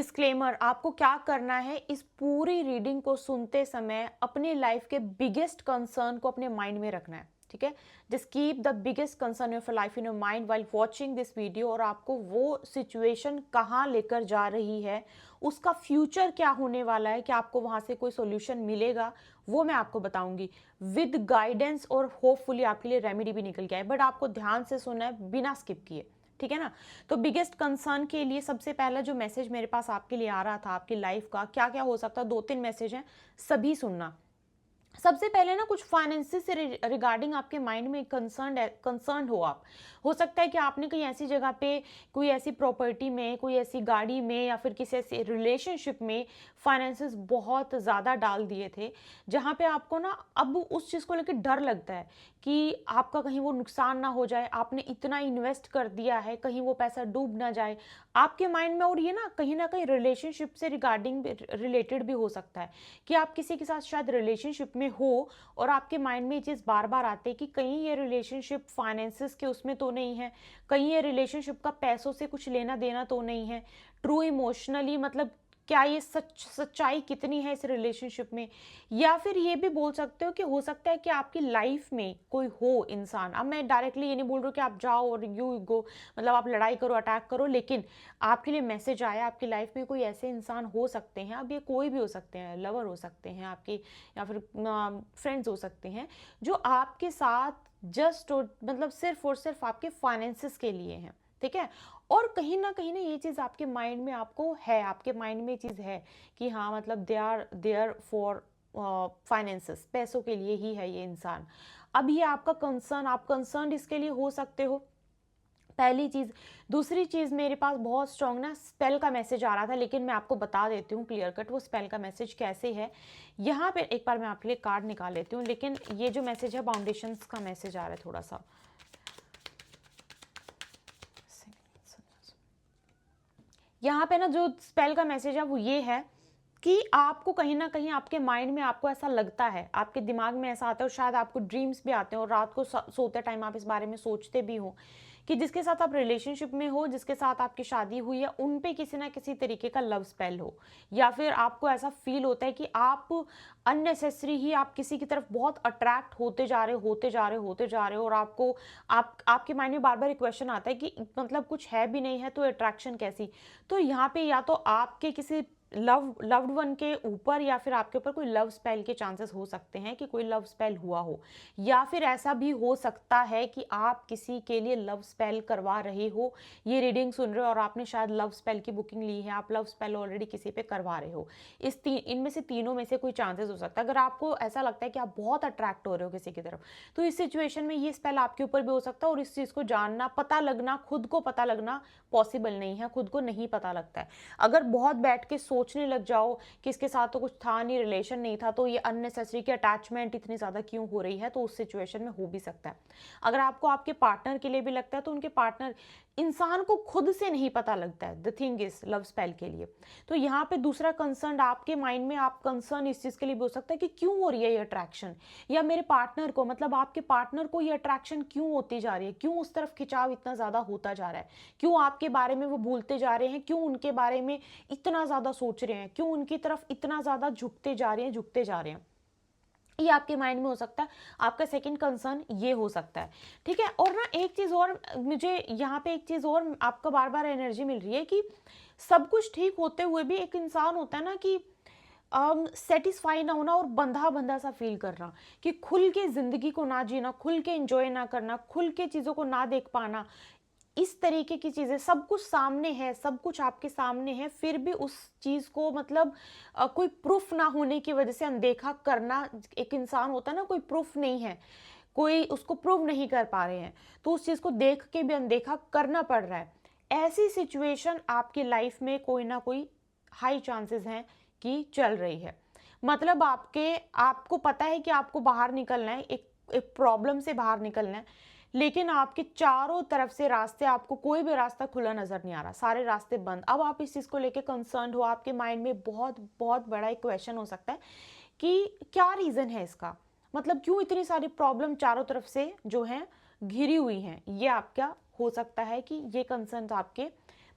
Disclaimer, आपको क्या करना है, इस पूरी रीडिंग को सुनते समय अपने लाइफ के बिगेस्ट कंसर्न को अपने माइंड में रखना है, ठीक है। Just keep the biggest concern of life in your mind while watching this video, और आपको वो सिचुएशन कहाँ लेकर जा रही है, उसका फ्यूचर क्या होने वाला है, कि आपको वहां से कोई सोल्यूशन मिलेगा, वो मैं आपको बताऊंगी विद गाइडेंस, और होपफुली आपके लिए रेमेडी भी निकल के आए। बट आपको ध्यान से सुनना है, बिना स्किप किए, ठीक है ना। तो बिगेस्ट कंसर्न के लिए सबसे पहला जो मैसेज मेरे पास आपके लिए आ रहा था, आपकी लाइफ का क्या क्या हो सकता है, 2-3 मैसेज हैं, सभी सुनना। सबसे पहले ना, कुछ फाइनेंसिस से रिगार्डिंग आपके माइंड में कंसर्न हो आप। हो सकता है कि आपने कहीं ऐसी जगह पे, कोई ऐसी प्रॉपर्टी में, कोई ऐसी गाड़ी में, या फिर किसी ऐसी रिलेशनशिप में फाइनेंसिस बहुत ज़्यादा डाल दिए थे, जहाँ पे आपको ना अब उस चीज़ को लेकर डर लगता है कि आपका कहीं वो नुकसान ना हो जाए। आपने इतना इन्वेस्ट कर दिया है, कहीं वो पैसा डूब ना जाए आपके माइंड में। और ये ना कहीं रिलेशनशिप से रिगार्डिंग रिलेटेड भी हो सकता है कि आप किसी के साथ शायद रिलेशनशिप में हो, और आपके माइंड में ये चीज़ बार बार आती है कि कहीं ये रिलेशनशिप फाइनेंसिस के उसमें तो नहीं है, कहीं ये रिलेशनशिप का पैसों से कुछ लेना देना तो नहीं है, ट्रू इमोशनली मतलब क्या ये सच्चाई कितनी है इस रिलेशनशिप में। या फिर ये भी बोल सकते हो कि हो सकता है कि आपकी लाइफ में कोई हो इंसान। अब मैं डायरेक्टली ये नहीं बोल रही हूँ कि आप जाओ और यू गो, मतलब आप लड़ाई करो, अटैक करो, लेकिन आपके लिए मैसेज आया, आपकी लाइफ में कोई ऐसे इंसान हो सकते हैं, अब ये कोई भी हो सकते हैं, लवर हो सकते हैं आपके, या फिर फ्रेंड्स हो सकते हैं, जो आपके साथ जस्ट मतलब सिर्फ और सिर्फ आपके फाइनेंसिस के लिए हैं, ठीक है। और कहीं ना ये चीज़ आपके माइंड में आपको है, आपके माइंड में ये चीज़ है कि हाँ, मतलब they are there for finances, पैसों के लिए ही है ये इंसान। अब ये आपका कंसर्न, आप कंसर्न इसके लिए हो सकते हो, पहली चीज़। दूसरी चीज़, मेरे पास बहुत स्ट्रॉन्ग ना स्पेल का मैसेज आ रहा था, लेकिन मैं आपको बता देती हूँ क्लियर कट वो स्पेल का मैसेज कैसे है। यहाँ पे एक बार मैं आपके लिए कार्ड निकाल लेती हूँ, लेकिन ये जो मैसेज है फाउंडेशंस का मैसेज आ रहा है थोड़ा सा। यहाँ पे ना जो स्पेल का मैसेज है वो ये है कि आपको कहीं ना कहीं आपके माइंड में आपको ऐसा लगता है, आपके दिमाग में ऐसा आता है, और शायद आपको ड्रीम्स भी आते हैं, और रात को सोते टाइम आप इस बारे में सोचते भी हो कि जिसके साथ आप रिलेशनशिप में हो, जिसके साथ आपकी शादी हुई है, उन पे किसी ना किसी तरीके का लव स्पेल हो, या फिर आपको ऐसा फील होता है कि आप अननेसेसरी ही आप किसी की तरफ बहुत अट्रैक्ट होते जा रहे हो, और आपको आपके माइंड में बार बार क्वेश्चन आता है कि मतलब कुछ है भी नहीं है तो अट्रैक्शन कैसी। तो यहाँ पे या तो आपके किसी लव्ड वन के ऊपर या फिर आपके ऊपर कोई लव स्पेल के चांसेस हो सकते हैं कि कोई लव स्पेल हुआ हो, या फिर ऐसा भी हो सकता है कि आप किसी के लिए लव स्पेल करवा रहे हो, ये रीडिंग सुन रहे हो और आपने शायद लव स्पेल की बुकिंग ली है, आप लव स्पेल ऑलरेडी किसी पे करवा रहे हो। इनमें से तीनों में से कोई चांसेस हो सकता है। अगर आपको ऐसा लगता है कि आप बहुत अट्रैक्ट हो रहे हो किसी की तरफ, तो इस सिचुएशन में ये स्पेल आपके ऊपर भी हो सकता है, और इस चीज़ को जानना, पता लगना, खुद को पता लगना पॉसिबल नहीं है, खुद को नहीं पता लगता है। अगर बहुत बैठ के सोचने लग जाओ कि इसके साथ तो कुछ था नहीं, रिलेशन नहीं था, तो ये अननेसेसरी की अटैचमेंट इतनी ज़्यादा क्यों हो रही है, तो उस सिचुएशन में हो भी सकता है। अगर आपको आपके पार्टनर के लिए भी लगता है, तो उनके पार्टनर इंसान को खुद से नहीं पता लगता है, the thing is love spell के लिए। तो यहाँ पे दूसरा कंसर्न आपके माइंड में, आप कंसर्न इस चीज़ के लिए भी हो सकता है कि क्यों हो रही है ये अट्रैक्शन, या मेरे पार्टनर को, मतलब आपके पार्टनर को ये अट्रैक्शन क्यों होती जा रही है, क्यों उस तरफ खिंचाव इतना ज़्यादा होता जा रहा है, क्यों आपके बारे में वो भूलते जा रहे हैं, क्यों उनके बारे में इतना ज़्यादा सोच रहे हैं, क्यों उनकी तरफ इतना ज़्यादा झुकते जा रहे हैं। ये आपके माइंड में हो सकता है। आपका सेकंड कंसर्न ये हो सकता है, ठीक है। और ना एक चीज़ और, मुझे यहाँ पे एक चीज़ और आपका बार बार एनर्जी मिल रही है कि सब कुछ ठीक होते हुए भी एक इंसान होता है ना कि सेटिस्फाई ना होना, और बंधा बंधा सा फील करना, कि खुल के जिंदगी को ना जीना, खुल के एंजॉय ना करना, खुल के चीज़ों को ना देख पाना, इस तरीके की चीज़ें। सब कुछ सामने है, सब कुछ आपके सामने है, फिर भी उस चीज़ को मतलब कोई प्रूफ ना होने की वजह से अनदेखा करना। एक इंसान होता है ना, कोई प्रूफ नहीं है, कोई उसको प्रूव नहीं कर पा रहे हैं, तो उस चीज़ को देख के भी अनदेखा करना पड़ रहा है। ऐसी सिचुएशन आपकी लाइफ में कोई ना कोई हाई चांसेस हैं कि चल रही है। मतलब आपको पता है कि आपको बाहर निकलना है, एक प्रॉब्लम से बाहर निकलना है, लेकिन आपके चारों तरफ से रास्ते, आपको कोई भी रास्ता खुला नजर नहीं आ रहा, सारे रास्ते बंद। अब आप इस चीज़ को लेके कंसर्न हो, आपके माइंड में बहुत बहुत बड़ा एक क्वेश्चन हो सकता है कि क्या रीज़न है इसका, मतलब क्यों इतनी सारी प्रॉब्लम चारों तरफ से जो है घिरी हुई हैं। ये आपका हो सकता है कि ये कंसर्न आपके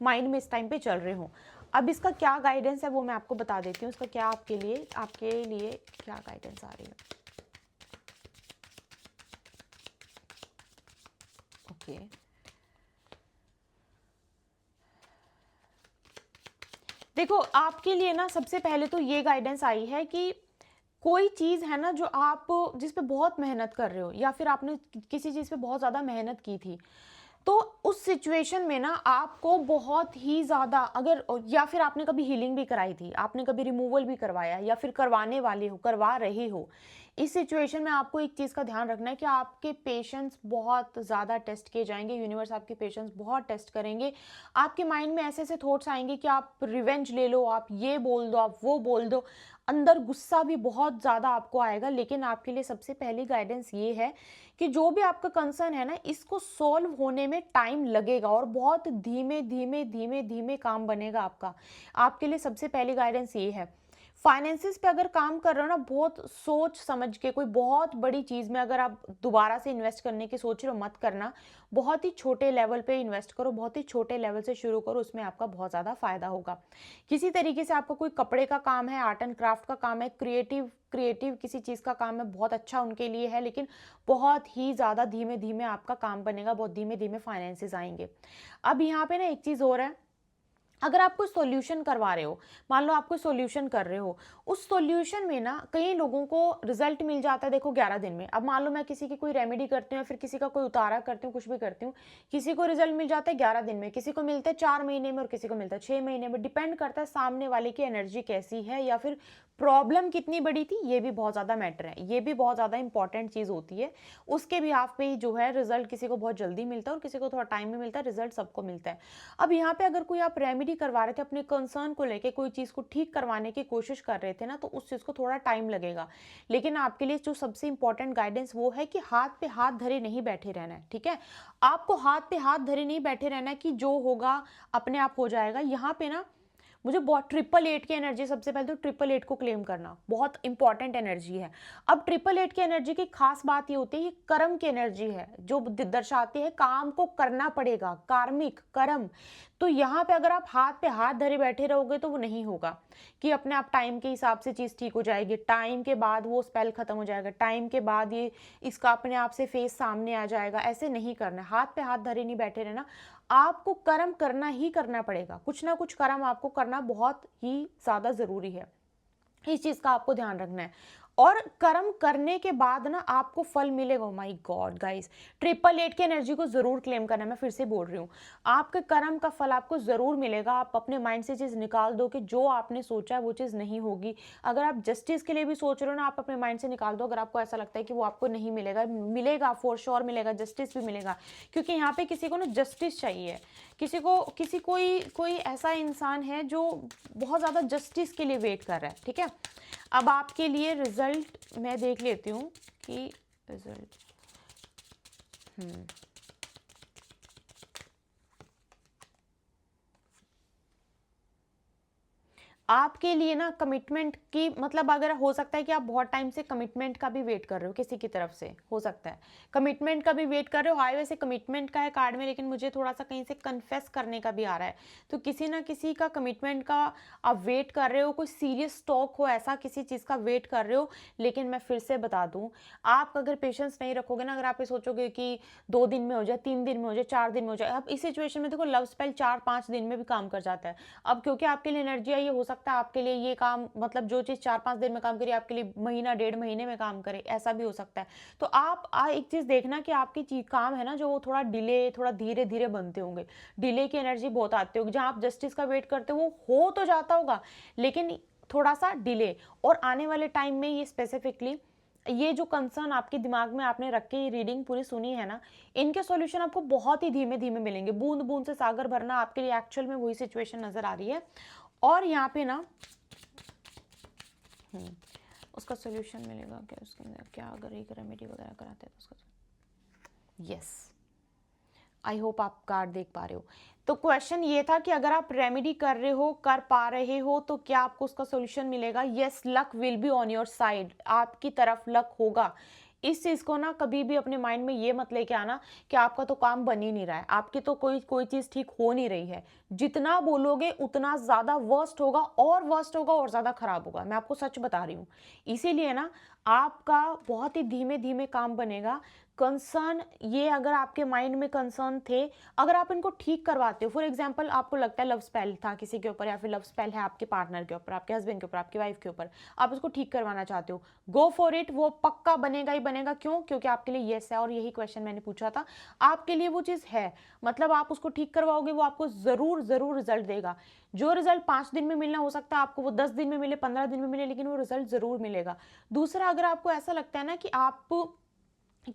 माइंड में इस टाइम पे चल रहे हो। अब इसका क्या गाइडेंस है वो मैं आपको बता देती हूँ, इसका क्या आपके लिए क्या गाइडेंस आ रही है। ओके, देखो आपके लिए ना सबसे पहले तो ये गाइडेंस आई है कि कोई चीज़ है ना जो आप जिस पे बहुत मेहनत कर रहे हो, या फिर आपने किसी चीज़ पे बहुत ज़्यादा मेहनत की थी, तो उस सिचुएशन में ना आपको बहुत ही ज़्यादा, अगर या फिर आपने कभी हीलिंग भी कराई थी, आपने कभी रिमूवल भी करवाया, या फिर करवाने वाले हो, करवा रहे हो, इस सिचुएशन में आपको एक चीज़ का ध्यान रखना है कि आपके पेशेंस बहुत ज़्यादा टेस्ट किए जाएंगे। यूनिवर्स आपके पेशेंस बहुत टेस्ट करेंगे। आपके माइंड में ऐसे ऐसे थॉट्स आएंगे कि आप रिवेंज ले लो, आप ये बोल दो, आप वो बोल दो, अंदर गुस्सा भी बहुत ज़्यादा आपको आएगा। लेकिन आपके लिए सबसे पहली गाइडेंस ये है कि जो भी आपका कंसर्न है ना, इसको सॉल्व होने में टाइम लगेगा और बहुत धीमे धीमे धीमे धीमे काम बनेगा आपका। आपके लिए सबसे पहली गाइडेंस ये है। फाइनेंसिस पे अगर काम कर रहे हो ना, बहुत सोच समझ के, कोई बहुत बड़ी चीज़ में अगर आप दोबारा से इन्वेस्ट करने की सोच रहे हो, मत करना। बहुत ही छोटे लेवल पे इन्वेस्ट करो, बहुत ही छोटे लेवल से शुरू करो, उसमें आपका बहुत ज़्यादा फायदा होगा। किसी तरीके से आपका कोई कपड़े का काम है, आर्ट एंड क्राफ्ट का काम है, क्रिएटिव किसी चीज़ का काम है, बहुत अच्छा उनके लिए है। लेकिन बहुत ही ज़्यादा धीमे धीमे आपका काम बनेगा, बहुत धीमे धीमे फाइनेंसिस आएंगे। अब यहाँ पे ना एक चीज़ और है, अगर आप कोई सॉल्यूशन करवा रहे हो, मान लो आप कोई सॉल्यूशन कर रहे हो, उस सॉल्यूशन में ना कई लोगों को रिजल्ट मिल जाता है, देखो 11 दिन में। अब मान लो मैं किसी की कोई रेमेडी करती हूँ या फिर किसी का कोई उतारा करती हूँ, कुछ भी करती हूँ, किसी को रिजल्ट मिल जाता है 11 दिन में, किसी को मिलता है 4 महीने में, और किसी को मिलता है 6 महीने में। डिपेंड करता है सामने वाले की एनर्जी कैसी है, या फिर प्रॉब्लम कितनी बड़ी थी, ये भी बहुत ज़्यादा मैटर है, ये भी बहुत ज़्यादा इंपॉर्टेंट चीज़ होती है। उसके बिहाफ पे ही जो है रिजल्ट किसी को बहुत जल्दी मिलता है और किसी को थोड़ा टाइम में मिलता है, रिजल्ट सबको मिलता है। अब यहाँ पे अगर कोई आप रेमेडी करवा रहे थे, अपने कंसर्न को लेके कोई चीज़ को ठीक करवाने की कोशिश कर रहे थे ना, तो उस चीज़ को थोड़ा टाइम लगेगा। लेकिन आपके लिए जो सबसे इंपॉर्टेंट गाइडेंस वो है कि हाथ पे हाथ धरे नहीं बैठे रहना है, ठीक है। आपको हाथ पे हाथ धरे नहीं बैठे रहना है कि जो होगा अपने आप हो जाएगा। यहाँ पे ना मुझे बहुत 888 की एनर्जी, सबसे पहले तो 888 को क्लेम करना बहुत इंपॉर्टेंट एनर्जी है। अब 888 की एनर्जी की खास बात ये होती है, ये कर्म की एनर्जी है, जो दर्शाती है काम को करना पड़ेगा, कार्मिक कर्म। तो यहाँ पे अगर आप हाथ पे हाथ धरे बैठे रहोगे तो वो नहीं होगा कि अपने आप टाइम के हिसाब से चीज़ ठीक हो जाएगी, टाइम के बाद वो स्पेल खत्म हो जाएगा, टाइम के बाद ये इसका अपने आप से फेस सामने आ जाएगा। ऐसे नहीं करना, हाथ पे हाथ धरे नहीं बैठे रहना। आपको कर्म करना ही करना पड़ेगा, कुछ ना कुछ कर्म आपको करना बहुत ही ज़्यादा ज़रूरी है। इस चीज़ का आपको ध्यान रखना है। और कर्म करने के बाद ना आपको फल मिलेगा। माय गॉड गाइस, 888 की एनर्जी को जरूर क्लेम करना है। मैं फिर से बोल रही हूँ, आपके कर्म का फल आपको जरूर मिलेगा। आप अपने माइंड से चीज़ निकाल दो कि जो आपने सोचा है वो चीज़ नहीं होगी। अगर आप जस्टिस के लिए भी सोच रहे हो ना, आप अपने माइंड से निकाल दो। अगर आपको ऐसा लगता है कि वो आपको नहीं मिलेगा, मिलेगा, फॉर श्योर मिलेगा, जस्टिस भी मिलेगा। क्योंकि यहाँ पे किसी को ना जस्टिस चाहिए, कोई ऐसा इंसान है जो बहुत ज़्यादा जस्टिस के लिए वेट कर रहा है, ठीक है। अब आपके लिए रिजल्ट मैं देख लेती हूँ कि रिजल्ट आपके लिए ना कमिटमेंट की, मतलब अगर हो सकता है कि आप बहुत टाइम से कमिटमेंट का भी वेट कर रहे हो, किसी की तरफ से हो सकता है कमिटमेंट का भी वेट कर रहे हो। हाई वैसे कमिटमेंट का है कार्ड में, लेकिन मुझे थोड़ा सा कहीं से कन्फेस करने का भी आ रहा है। तो किसी ना किसी का कमिटमेंट का आप वेट कर रहे हो, कोई सीरियस टॉक हो, ऐसा किसी चीज़ का वेट कर रहे हो। लेकिन मैं फिर से बता दूँ, आप अगर पेशेंस नहीं रखोगे ना, अगर आप ये सोचोगे कि 2 दिन में हो जाए, 3 दिन में हो जाए, 4 दिन में हो जाए, अब इस सिचुएशन में देखो लव स्पेल 4-5 दिन में भी काम कर जाता है। अब क्योंकि आपके लिए एनर्जी आई, हो सकता है आपके लिए ये काम, मतलब जो चीज़ 4-5 दिन में काम करी, आपके लिए महीना 1.5 महीने में काम करे, ऐसा भी हो सकता है। तो आप एक चीज़ देखना कि आपकी चीज काम है ना, जो वो थोड़ा डिले, थोड़ा धीरे धीरे बनते होंगे। डिले की एनर्जी बहुत आती होगी। जहाँ आप जस्टिस का वेट करते हो वो हो तो जाता होगा, लेकिन थोड़ा सा डिले। और आने वाले टाइम में ये स्पेसिफिकली ये जो कंसर्न आपके दिमाग में आपने रख के रीडिंग पूरी सुनी है ना, इनके सॉल्यूशन आपको बहुत ही धीमे धीमे मिलेंगे। बूंद बूंद से सागर भरना, आपके लिए एक्चुअल में वही सिचुएशन नजर आ रही है। और यहाँ पे ना उसका सॉल्यूशन मिलेगा क्या, उसके अंदर क्या, अगर एक रेमेडी वगैरह कराते हैं तो उसका, यस, आई होप आप कार्ड देख पा रहे हो। तो क्वेश्चन ये था कि अगर आप रेमेडी कर रहे हो, कर पा रहे हो, तो क्या आपको उसका सॉल्यूशन मिलेगा। Yes, luck will be on your side, आपकी तरफ लक होगा। इस चीज़ को ना कभी भी अपने माइंड में ये मत लेके आना कि आपका तो काम बन ही नहीं रहा है, आपकी तो कोई चीज़ ठीक हो नहीं रही है। जितना बोलोगे उतना ज़्यादा वर्स्ट होगा और वर्स्ट होगा और ज़्यादा खराब होगा। मैं आपको सच बता रही हूँ। इसीलिए ना आपका बहुत ही धीमे-धीमे काम बनेगा। कंसर्न ये अगर आपके माइंड में कंसर्न थे, अगर आप इनको ठीक करवाते हो, फॉर एग्ज़ाम्पल आपको लगता है लव स्पेल था किसी के ऊपर या फिर लव स्पेल है आपके पार्टनर के ऊपर, आपके हस्बैंड के ऊपर, आपकी वाइफ़ के ऊपर, आप उसको ठीक करवाना चाहते हो, गो फॉर इट, वो पक्का बनेगा ही बनेगा। क्यों? क्योंकि आपके लिए येस है और यही क्वेश्चन मैंने पूछा था। आपके लिए वो चीज़ है, मतलब आप उसको ठीक करवाओगे, वो आपको ज़रूर रिज़ल्ट देगा। जो रिज़ल्ट 5 दिन में मिलना हो सकता है आपको वो 10 दिन में मिले, 15 दिन में मिले, लेकिन वो रिज़ल्ट ज़रूर मिलेगा। दूसरा, अगर आपको ऐसा लगता है ना कि आप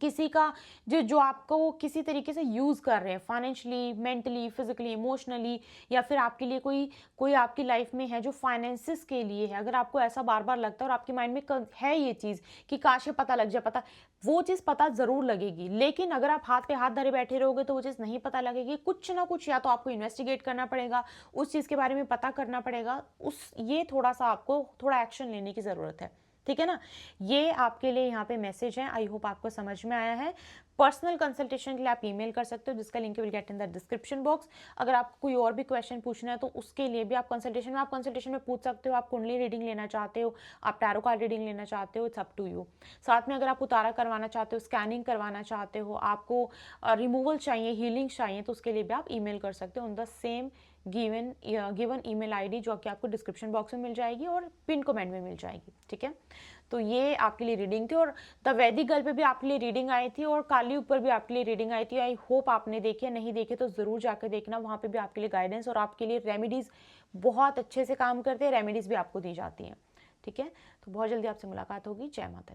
किसी का जो जो आपको किसी तरीके से यूज़ कर रहे हैं फाइनेंशियली, मेंटली, फिज़िकली, इमोशनली, या फिर आपके लिए कोई कोई आपकी लाइफ में है जो फाइनेंसेस के लिए है, अगर आपको ऐसा बार-बार लगता है और आपके माइंड में है ये चीज़ कि काश ये पता लग जाए, पता वो चीज़ पता ज़रूर लगेगी। लेकिन अगर आप हाथ पे हाथ धरे बैठे रहोगे तो वो चीज़ नहीं पता लगेगी। कुछ ना कुछ या तो आपको इन्वेस्टिगेट करना पड़ेगा, उस चीज़ के बारे में पता करना पड़ेगा, ये थोड़ा-सा आपको थोड़ा एक्शन लेने की ज़रूरत है। ठीक है ना? ये आपके लिए यहाँ पे मैसेज है। आई होप आपको समझ में आया है। पर्सनल कंसल्टेशन के लिए आप ईमेल कर सकते हो, जिसका link you will get in the description box. अगर आपको कोई और भी क्वेश्चन पूछना है तो उसके लिए भी आप कंसल्टेशन में पूछ सकते हो। आप कुंडली रीडिंग लेना चाहते हो, आप टैरो कार्ड रीडिंग लेना चाहते हो, इट्स अप टू यू। साथ में अगर आप उतारा करवाना चाहते हो, स्कैनिंग करवाना चाहते हो, आपको रिमूवल चाहिए, हीलिंग चाहिए, तो उसके लिए भी आप ईमेल कर सकते हो on the same given email ID, जो कि आपको डिस्क्रिप्शन बॉक्स में मिल जाएगी और पिन कमेंट में मिल जाएगी। ठीक है? तो ये आपके लिए रीडिंग थी, और द वैदिक गर्ल पे भी आपके लिए रीडिंग आई थी और काली ऊपर भी आपके लिए रीडिंग आई थी। आई होप आपने देखी है, नहीं देखे तो ज़रूर जाकर देखना, वहाँ पे भी आपके लिए गाइडेंस और आपके लिए रेमेडीज़ बहुत अच्छे से काम करते हैं, रेमेडीज़ भी आपको दी जाती हैं। ठीक है? तो बहुत जल्दी आपसे मुलाकात होगी। जय माता दी।